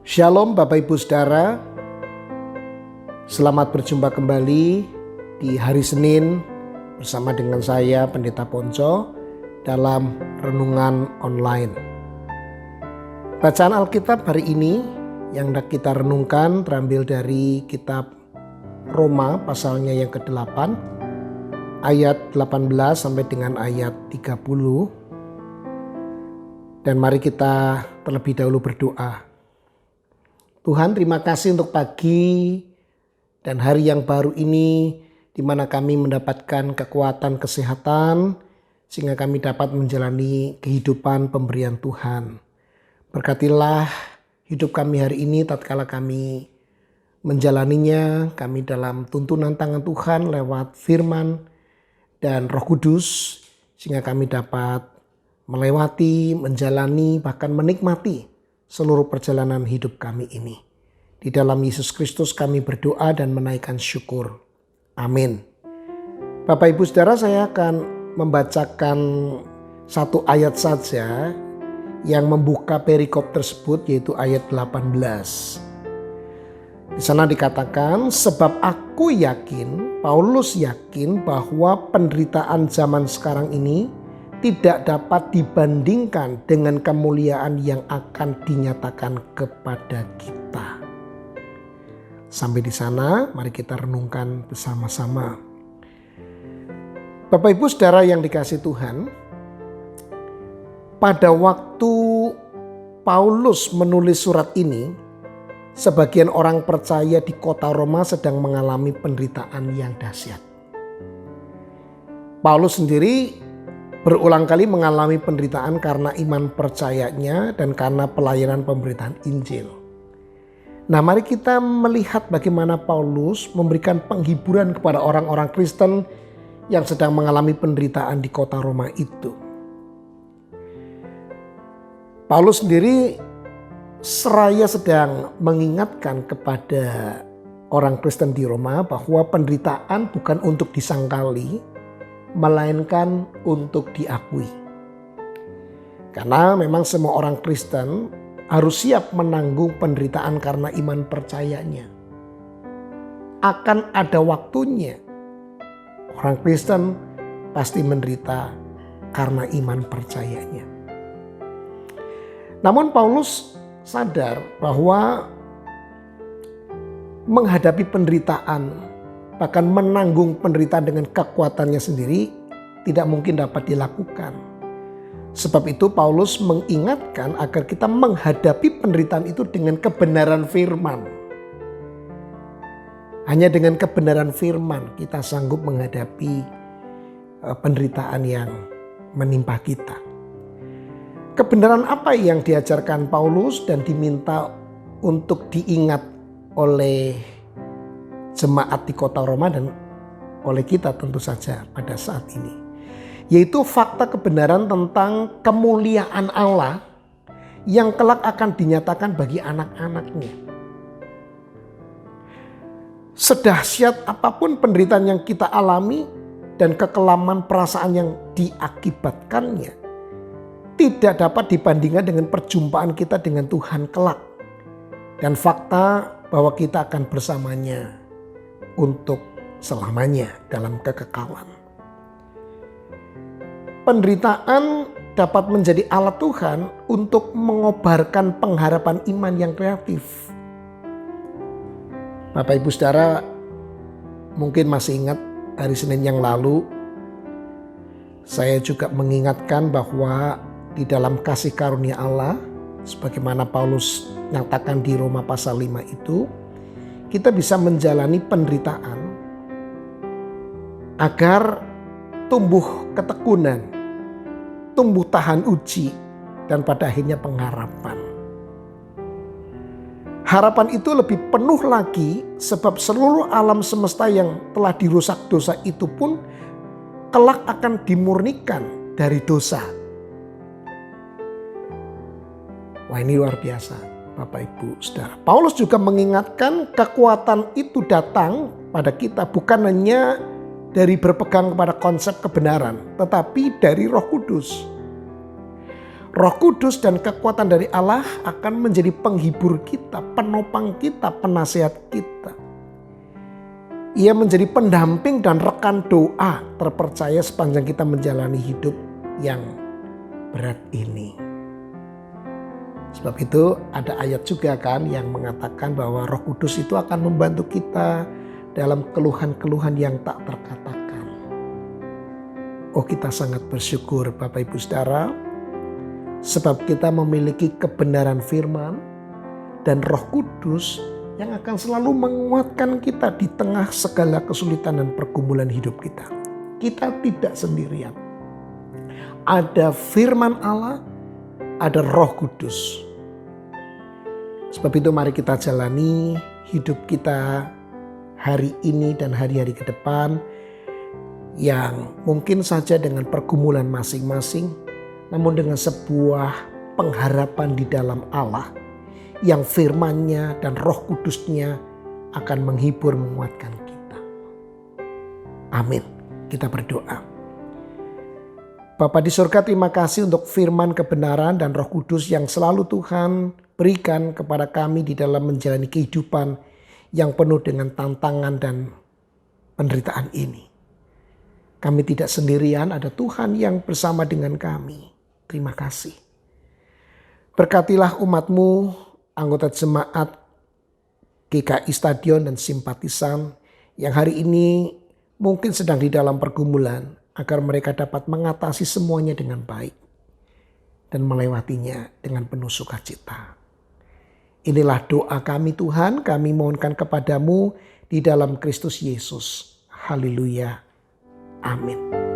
Shalom Bapak Ibu Saudara, selamat berjumpa kembali di hari Senin bersama dengan saya Pendeta Ponco dalam Renungan Online. Bacaan Alkitab hari ini yang hendak kita renungkan terambil dari kitab Roma pasalnya yang ke-8 ayat 18 sampai dengan ayat 30. Dan mari kita terlebih dahulu berdoa. Tuhan, terima kasih untuk pagi dan hari yang baru ini di mana kami mendapatkan kekuatan kesehatan sehingga kami dapat menjalani kehidupan pemberian Tuhan. Berkatilah hidup kami hari ini tatkala kami menjalaninya, kami dalam tuntunan tangan Tuhan lewat firman dan Roh Kudus sehingga kami dapat melewati, menjalani, bahkan menikmati seluruh perjalanan hidup kami ini. Di dalam Yesus Kristus kami berdoa dan menaikkan syukur. Amin. Bapak Ibu Saudara, saya akan membacakan satu ayat saja yang membuka perikop tersebut, yaitu ayat 18. Di sana dikatakan, sebab aku yakin, Paulus yakin bahwa penderitaan zaman sekarang ini tidak dapat dibandingkan dengan kemuliaan yang akan dinyatakan kepada kita. Sampai di sana, mari kita renungkan bersama-sama. Bapak Ibu Saudara yang dikasihi Tuhan, pada waktu Paulus menulis surat ini, sebagian orang percaya di kota Roma sedang mengalami penderitaan yang dahsyat. Paulus sendiri berulang kali mengalami penderitaan karena iman percayanya dan karena pelayanan pemberitaan Injil. Nah, mari kita melihat bagaimana Paulus memberikan penghiburan kepada orang-orang Kristen yang sedang mengalami penderitaan di kota Roma itu. Paulus sendiri seraya sedang mengingatkan kepada orang Kristen di Roma bahwa penderitaan bukan untuk disangkali, melainkan untuk diakui. Karena memang semua orang Kristen harus siap menanggung penderitaan karena iman percayanya. Akan ada waktunya orang Kristen pasti menderita karena iman percayanya. Namun Paulus sadar bahwa menghadapi penderitaan, bahkan menanggung penderitaan dengan kekuatannya sendiri tidak mungkin dapat dilakukan. Sebab itu Paulus mengingatkan agar kita menghadapi penderitaan itu dengan kebenaran firman. Hanya dengan kebenaran firman kita sanggup menghadapi penderitaan yang menimpa kita. Kebenaran apa yang diajarkan Paulus dan diminta untuk diingat oleh jemaat di kota Roma dan oleh kita tentu saja pada saat ini, yaitu fakta kebenaran tentang kemuliaan Allah yang kelak akan dinyatakan bagi anak-anaknya. Sedahsyat apapun penderitaan yang kita alami dan kekelaman perasaan yang diakibatkannya tidak dapat dibandingkan dengan perjumpaan kita dengan Tuhan kelak dan fakta bahwa kita akan bersamanya untuk selamanya dalam kekekalan. Penderitaan dapat menjadi alat Tuhan untuk mengobarkan pengharapan iman yang kreatif. Bapak Ibu Saudara mungkin masih ingat hari Senin yang lalu saya juga mengingatkan bahwa di dalam kasih karunia Allah sebagaimana Paulus nyatakan di Roma pasal 5 itu, kita bisa menjalani penderitaan agar tumbuh ketekunan, tumbuh tahan uji, dan pada akhirnya pengharapan. Harapan itu lebih penuh lagi sebab seluruh alam semesta yang telah dirusak dosa itu pun kelak akan dimurnikan dari dosa. Wah, ini luar biasa Bapak Ibu Saudara. Paulus juga mengingatkan kekuatan itu datang pada kita bukan hanya dari berpegang kepada konsep kebenaran, tetapi dari Roh Kudus. Roh Kudus dan kekuatan dari Allah akan menjadi penghibur kita, penopang kita, penasihat kita. Ia menjadi pendamping dan rekan doa terpercaya sepanjang kita menjalani hidup yang berat ini. Sebab itu ada ayat juga kan yang mengatakan bahwa Roh Kudus itu akan membantu kita dalam keluhan-keluhan yang tak terkatakan. Oh, kita sangat bersyukur Bapak Ibu Saudara, sebab kita memiliki kebenaran firman dan Roh Kudus yang akan selalu menguatkan kita di tengah segala kesulitan dan pergumulan hidup kita. Kita tidak sendirian. Ada firman Allah, ada Roh Kudus. Sebab itu mari kita jalani hidup kita hari ini dan hari-hari ke depan yang mungkin saja dengan pergumulan masing-masing, namun dengan sebuah pengharapan di dalam Allah yang firman-Nya dan Roh Kudus-Nya akan menghibur, menguatkan kita. Amin. Kita berdoa. Bapa di surga, terima kasih untuk firman kebenaran dan Roh Kudus yang selalu Tuhan berikan kepada kami di dalam menjalani kehidupan yang penuh dengan tantangan dan penderitaan ini. Kami tidak sendirian, ada Tuhan yang bersama dengan kami. Terima kasih. Berkatilah umat-Mu, anggota jemaat GKI Stadion dan simpatisan yang hari ini mungkin sedang di dalam pergumulan, agar mereka dapat mengatasi semuanya dengan baik dan melewatinya dengan penuh sukacita. Inilah doa kami Tuhan, kami mohonkan kepadamu di dalam Kristus Yesus. Haleluya. Amin.